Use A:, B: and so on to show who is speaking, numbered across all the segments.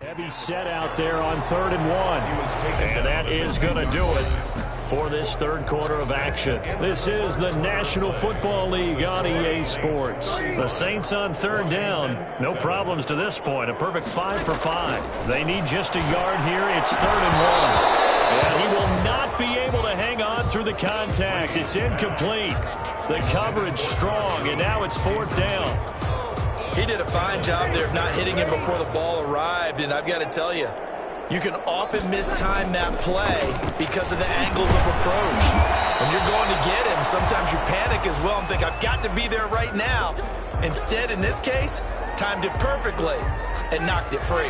A: Heavy set out there on 3rd and 1. And that is going to do it for this third quarter of action. This is the National Football League on EA Sports. The Saints on 3rd down. No problems to this point. A perfect 5 for 5. They need just a yard here. It's 3rd and 1. And he will not be able to hang on through the contact. It's incomplete. The coverage strong, and now it's 4th down.
B: He did a fine job there of not hitting him before the ball arrived, and I've got to tell you, you can often mistime that play because of the angles of approach. When you're going to get him, sometimes you panic as well and think, I've got to be there right now. Instead, in this case, timed it perfectly and knocked it free.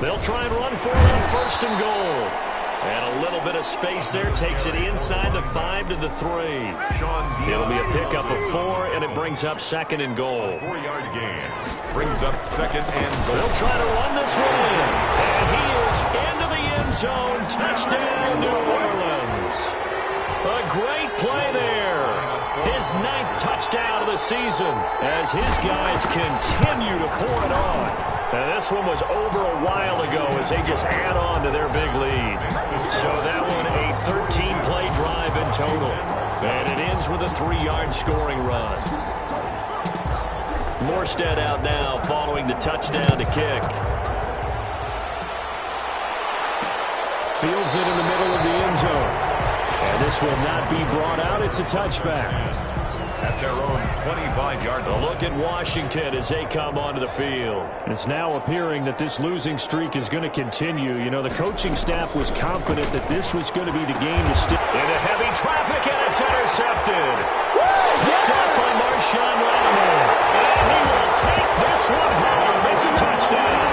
A: They'll try and run for it on 1st and goal. And a little bit of space there takes it inside the 5 to the 3. It'll be a pickup of 4, and it brings up 2nd and goal.
C: 4-yard gain. Brings up 2nd and goal.
A: They'll try to run this one in. And he is into the end zone. Touchdown, New Orleans. A great play there. His 9th touchdown of the season as his guys continue to pour it on. And this one was over a while ago as they just add on to their big lead. So that one a 13-play drive in total. And it ends with a 3-yard scoring run. Morstead out now following the touchdown to kick. Fields it in the middle of the end zone. And this will not be brought out. It's a touchback.
C: At their own 25-yard line.
A: A look at Washington as they come onto the field. It's now appearing that this losing streak is going to continue. You know, the coaching staff was confident that this was going to be the game to stick. Into heavy traffic, and it's intercepted. Picked up by Marshawn Lattimore. And he will take this one home. It's a touchdown.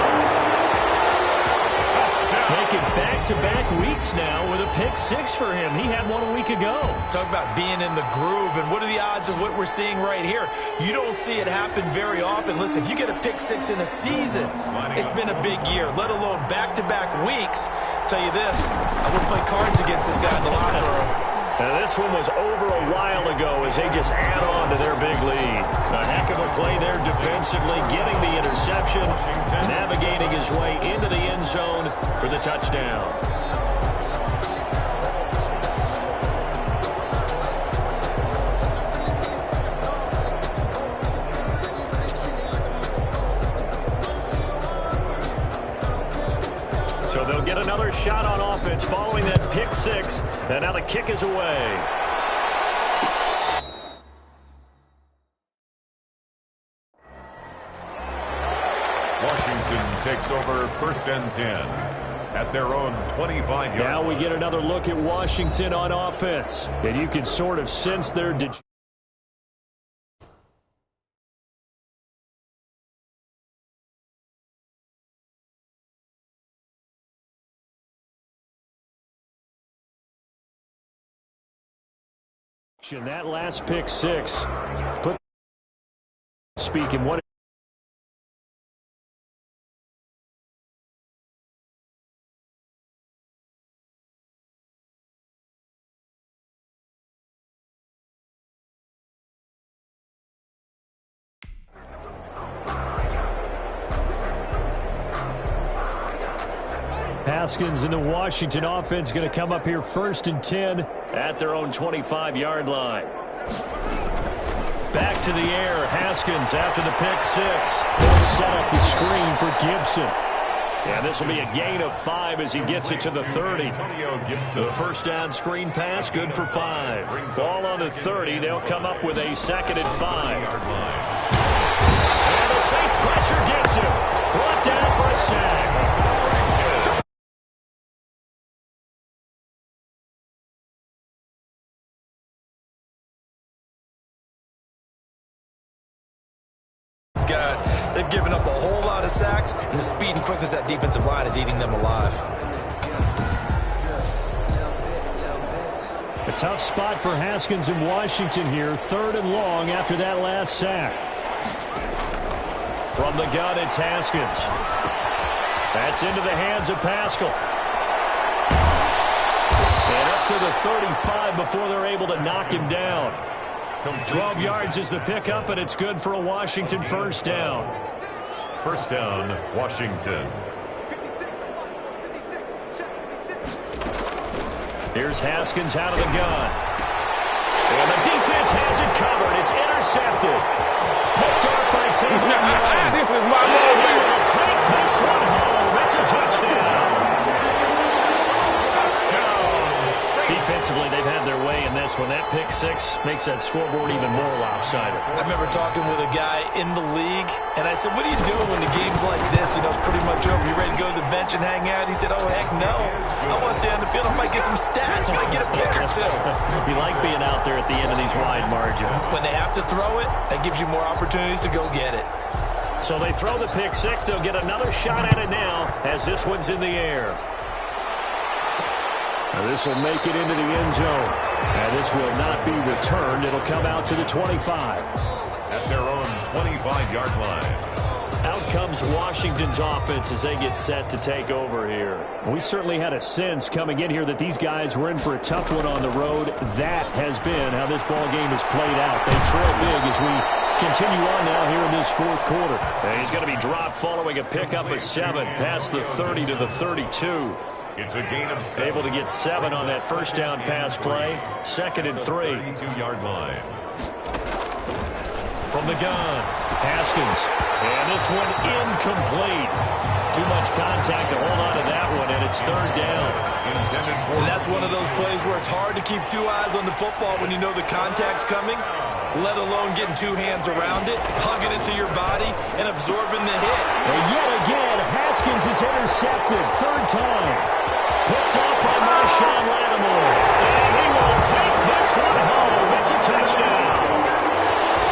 A: Making back-to-back weeks now with a pick-6 for him. He had one a week ago.
B: Talk about being in the groove, and what are the odds of what we're seeing right here? You don't see it happen very often. Listen, if you get a pick-6 in a season, it's been a big year, let alone back-to-back weeks. Tell you this, I would play cards against this guy in the locker room.
A: Now, this one was over a while ago as they just add on to their big lead. A heck of a play there defensively, getting the interception, navigating his way into the end zone for the touchdown. So they'll get another shot on offense following that pick-6, and now the kick is away.
C: Washington takes over 1st and 10 at their own 25-yard line.
A: Now we get another look at Washington on offense, and you can sort of sense their that last pick-6. Speaking what Haskins and the Washington offense going to come up here 1st and 10 at their own 25-yard line. Back to the air. Haskins after the pick-6. They'll set up the screen for Gibson. Yeah, this will be a gain of 5 as he gets it to the 30. The 1st down screen pass, good for 5. Ball on the 30. They'll come up with a 2nd and 5. And the Saints pressure gets him. Brought down for a sack.
B: Guys, they've given up a whole lot of sacks, and the speed and quickness of that defensive line is eating them alive.
A: A tough spot for Haskins in Washington here. 3rd and long after that last sack. From the gun, it's Haskins. That's into the hands of Pascal. And up to the 35 before they're able to knock him down.
C: Complete.
A: 12 yards is the pickup, and it's good for a Washington first down.
C: First down, Washington.
A: Here's Haskins out of the gun. And the defense has it covered. It's intercepted. Picked up by Taylor Young.
D: This is my moment.
A: He will take this one home. It's a touchdown. Defensively, they've had their way in this one. That pick six makes that scoreboard even more lopsided.
B: I remember talking with a guy in the league, and I said, what are you doing when the game's like this? You know, it's pretty much over. You ready to go to the bench and hang out? He said, oh, heck no. I want to stay on the field. I might get some stats. I might get a pick or two.
A: You like being out there at the end of these wide margins.
B: When they have to throw it, that gives you more opportunities to go get it.
A: So they throw the pick six. They'll get another shot at it now as this one's in the air. Now this will make it into the end zone. And this will not be returned. It'll come out to the 25.
C: At their own 25-yard line.
A: Out comes Washington's offense as they get set to take over here. We certainly had a sense coming in here that these guys were in for a tough one on the road. That has been how this ball game has played out. They trail big as we continue on now here in this fourth quarter. And he's going to be dropped following a pickup of 7 past the 30 to the 32.
C: It's a gain of 7.
A: Able to get 7 on that first down pass play. 2nd and 3.
C: 32-yard line.
A: From the gun, Haskins. And this one incomplete. Too much contact to hold on to that one, and it's 3rd down.
B: And that's one of those plays where it's hard to keep 2 eyes on the football when you know the contact's coming, let alone getting 2 hands around it, hugging it to your body, and absorbing the hit.
A: And yet again, Haskins is intercepted. 3rd time. Picked up by Marshawn Lattimore. And he will take this one home. It's a touchdown.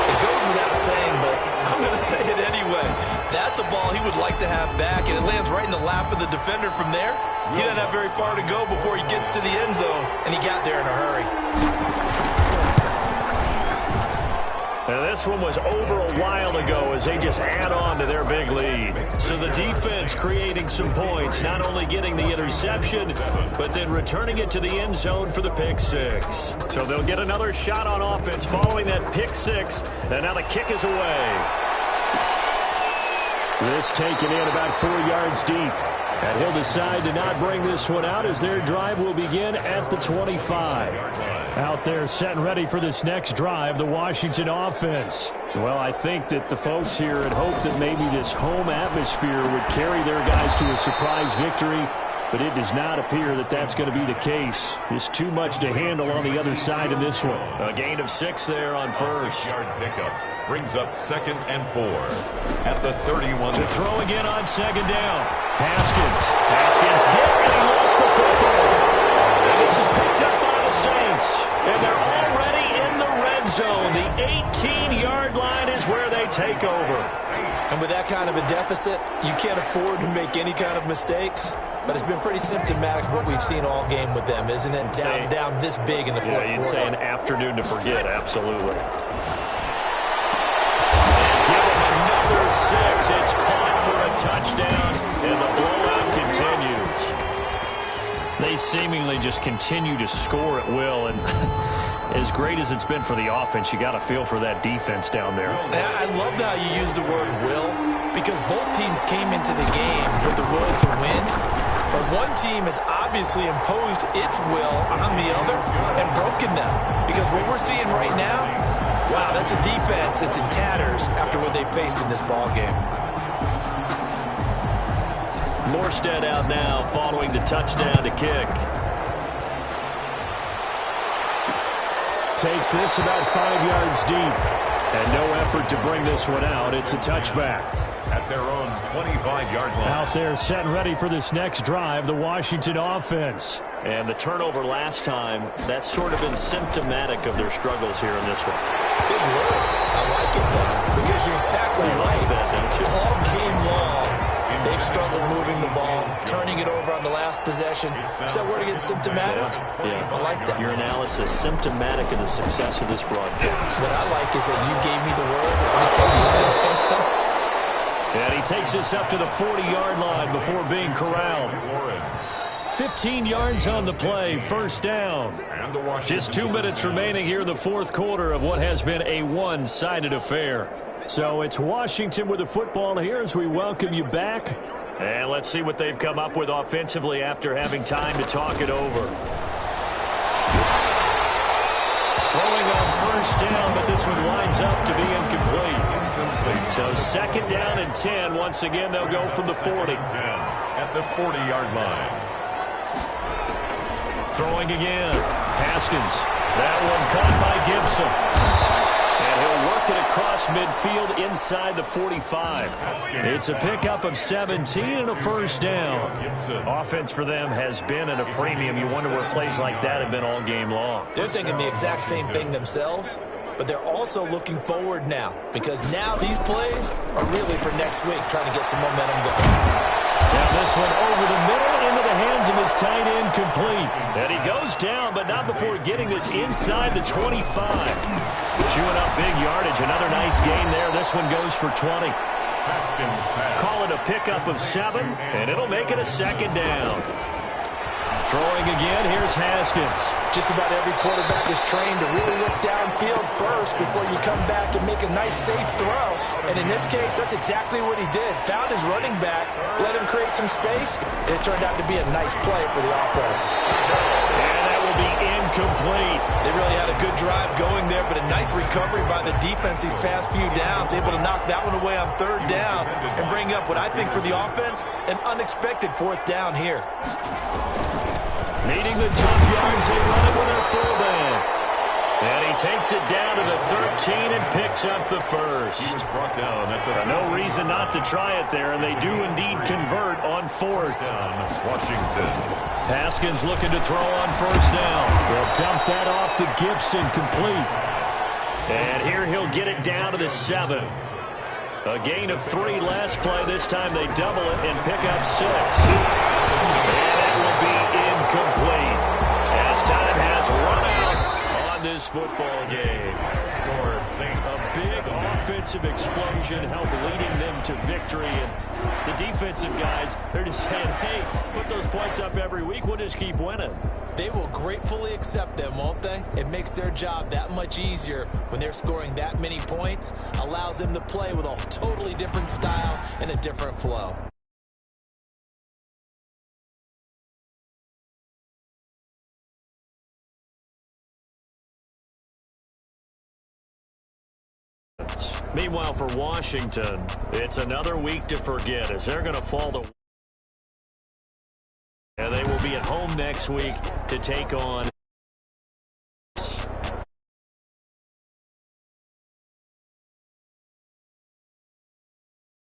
B: It goes without saying, but I'm going to say it anyway. That's a ball he would like to have back, and it lands right in the lap of the defender from there. He doesn't have very far to go before he gets to the end zone, and he got there in a hurry.
A: Now this one was over a while ago as they just add on to their big lead. So the defense creating some points, not only getting the interception, but then returning it to the end zone for the pick six. So they'll get another shot on offense following that pick six, and now the kick is away. This taken in about 4 yards deep. And he'll decide to not bring this one out as their drive will begin at the 25. Out there set and ready for this next drive, the Washington offense. Well, I think that the folks here had hoped that maybe this home atmosphere would carry their guys to a surprise victory, but it does not appear that that's going to be the case. Just too much to handle on the other side of this one. A gain of 6 there on first.
C: 6-yard pickup brings up 2nd and 4 at the 31.
A: To throw again on 2nd down. Haskins hit, and he lost the football. And this is picked up by the Saints. And they're already in the red zone. The 18-yard line is where they take over.
B: And with that kind of a deficit, you can't afford to make any kind of mistakes. But it's been pretty symptomatic of what we've seen all game with them, isn't it? Down this big in the fourth quarter.
A: Yeah, you'd say an afternoon to forget, absolutely. And give them another 6. It's caught for a touchdown, and the blowout continues. They seemingly just continue to score at will, and as great as it's been for the offense, you got to feel for that defense down there.
B: I love how you use the word will, because both teams came into the game with the will to win. But one team has obviously imposed its will on the other and broken them. Because what we're seeing right now, wow, that's a defense that's in tatters after what they faced in this ball game.
A: Morstead out now following the touchdown to kick. Takes this about 5 yards deep. And no effort to bring this one out. It's a touchback.
C: At their own 25-yard line.
A: Out there set and ready for this next drive, the Washington offense. And the turnover last time, that's sort of been symptomatic of their struggles here in this one.
B: Big word. I like it, though, because you're exactly right.
A: That, don't you?
B: All game long, they've struggled moving the ball, turning it over on the last possession. Is that word again, symptomatic?
A: Yeah.
B: I like that.
A: Your analysis, symptomatic of the success of this broadcast.
B: What I like is that you gave me the word, I just kept using it.
A: And he takes this up to the 40-yard line before being corralled. 15 yards on the play, first down. Just 2 minutes remaining here in the fourth quarter of what has been a one-sided affair. So it's Washington with the football here as we welcome you back. And let's see what they've come up with offensively after having time to talk it over. Throwing on first down, but this one winds up to be incomplete. So second down and 10. Once again, they'll go from the 40.
C: At the 40-yard line.
A: Throwing again. Haskins. That one caught by Gibson. And he'll work it across midfield inside the 45. It's a pickup of 17 and a first down. Offense for them has been at a premium. You wonder where plays like that have been all game long.
B: They're thinking the exact same thing themselves, but they're also looking forward now because now these plays are really for next week, trying to get some momentum going.
A: Now this one over the middle into the hands of his tight end, complete. And he goes down, but not before getting this inside the 25. Chewing up big yardage. Another nice gain there. This one goes for 20. Call it a pickup of 7, and it'll make it a second down. Throwing again, here's Haskins.
B: Just about every quarterback is trained to really look downfield first before you come back and make a nice, safe throw. And in this case, that's exactly what he did. Found his running back, let him create some space, and it turned out to be a nice play for the offense.
A: And that will be incomplete.
B: They really had a good drive going there, but a nice recovery by the defense these past few downs, able to knock that one away on third down and bring up what I think for the offense, an unexpected fourth down here.
A: Needing the tough yards, they run it with a fullback. And he takes it down to the 13 and picks up the first.
C: He was brought down at the
A: no reason not to try it there, and they do indeed convert on fourth.
C: down, Washington.
A: Haskins looking to throw on first down. They'll dump that off to Gibson, complete. And here he'll get it down to the 7. A gain of 3 last play. This time they double it and pick up 6. And it will be incomplete as time has run out on this football game. A big offensive explosion helped leading them to victory. And the defensive guys, they're just saying, hey, put those points up every week. We'll just keep winning.
B: They will gratefully accept them, won't they? It makes their job that much easier when they're scoring that many points. Allows them to play with a totally different style and a different flow.
A: Meanwhile, for Washington, it's another week to forget as they're going to fall to. And they will be at home next week to take on